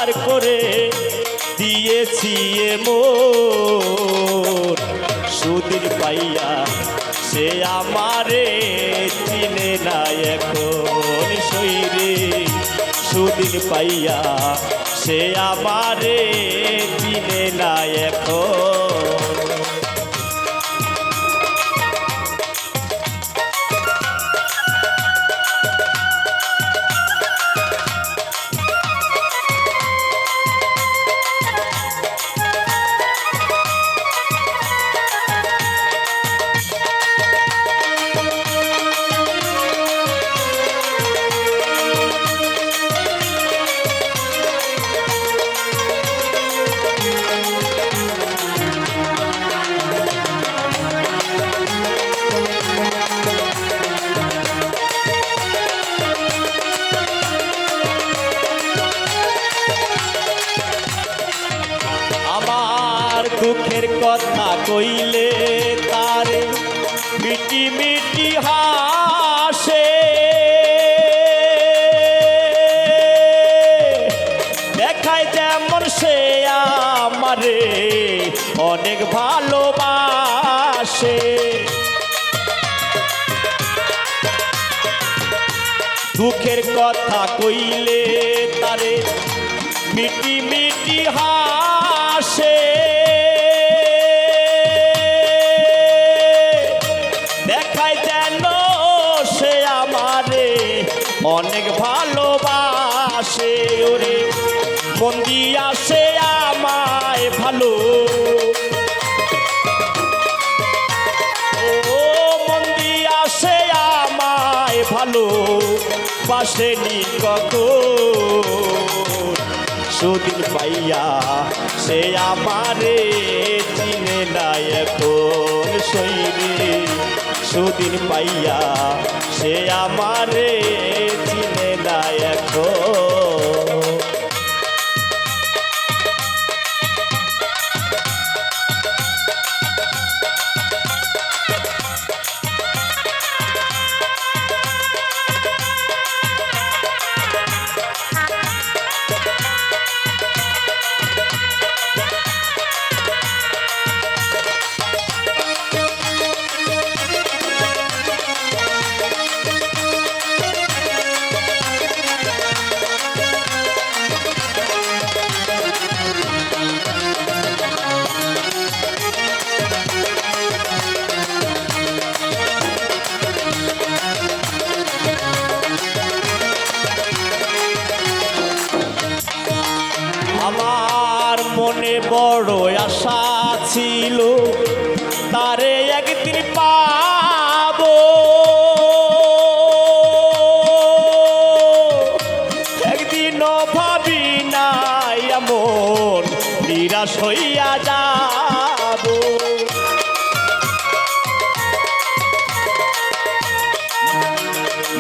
উজাড় করে দিয়েছি মোর সুদিন পাইয়া সে আমারে চিনে না এখন শৈরে সুদিন পাইয়া সে আমারে চিনে না এখন দুঃখের কথা কইলে তারে মিটি মিটি হাসে দেখায় যেমন সে আমারে অনেক ভালোবাসে দুঃখের কথা কইলে তারে মিটি মিটি হাসে অনেক ভালোবাসে ওরে মন দিয়া সে আমায় ভালো ও মন দিয়া সে আমায় ভালো বাসেনি কখন সুদিন পাইয়া সে আমারে চিনে না এখন শৈরে সুদিন পাইয়া সে আমারে চিনে না এখন আমার মনে বড় আশা ছিল তারে একদিন পাবো একদিনও ভাবি নাই এমন নিরাশ হইয়া যাব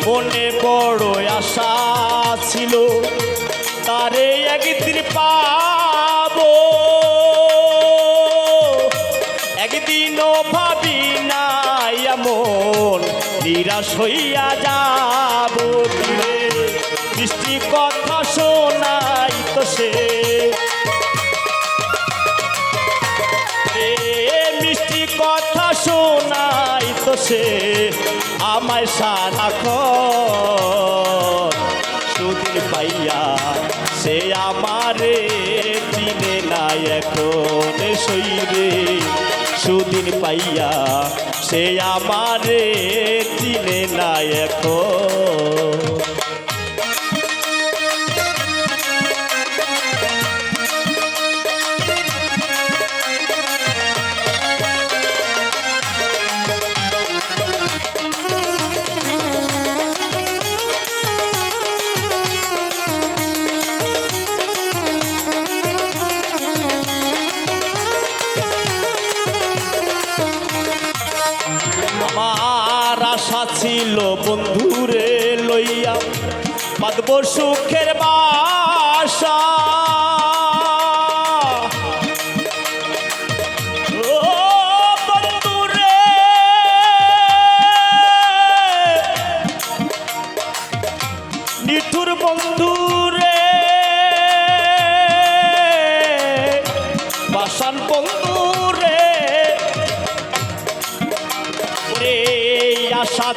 মনে বড় আশা ছিল তারে একদিন পাবো একদিনও ভাবি নাই এমন নিরাশ হইয়া যাব মিষ্টি কথা শোনাই তো সে মিষ্টি কথা শোনাই তো সে আমায় সারাক্ষণ সুদিন পাইয়া সে আমারে চিনে না এখন শৈরে সুদিন পাইয়া সে আমারে চিনে না এখন আমার আশা ছিল বন্ধুরে লইয়া বাঁধব সুখের বাসা ও বন্ধুরে নিঠুর বন্ধুরে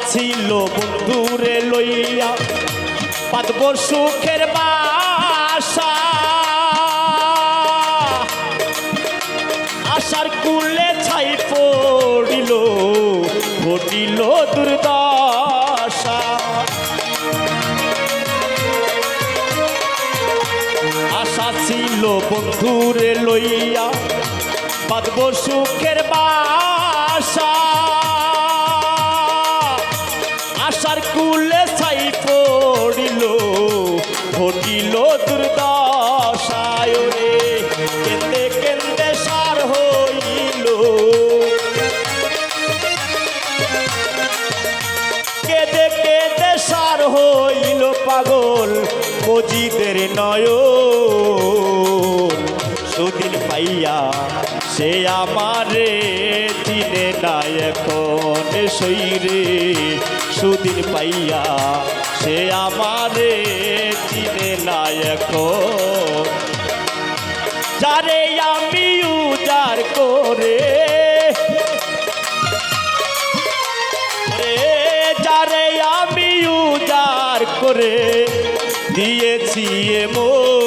ছিল বন্ধুরে লইয়া বাঁধব সুখের বাসা আশার কুলে ছাই পড়িল ঘটিল দুর্দশা আশা ছিল বন্ধুরে লইয়া বাঁধব সুখের বাসা আশার কুলে ছাই পড়িল ঘটিল দুর্দশায় রে কেন্দে কেন্দে সার হইল কেঁদে কেঁদে সার হইল পাগল মজিদের নয়ন সুদিন পাইয়া সে আমারে চিনে না এখন সইরে সুদিন পাইয়া সে আমারে চিনে না এখন যারে আমি উজাড় করে যারে আমি উজাড় করে দিয়েছি এমন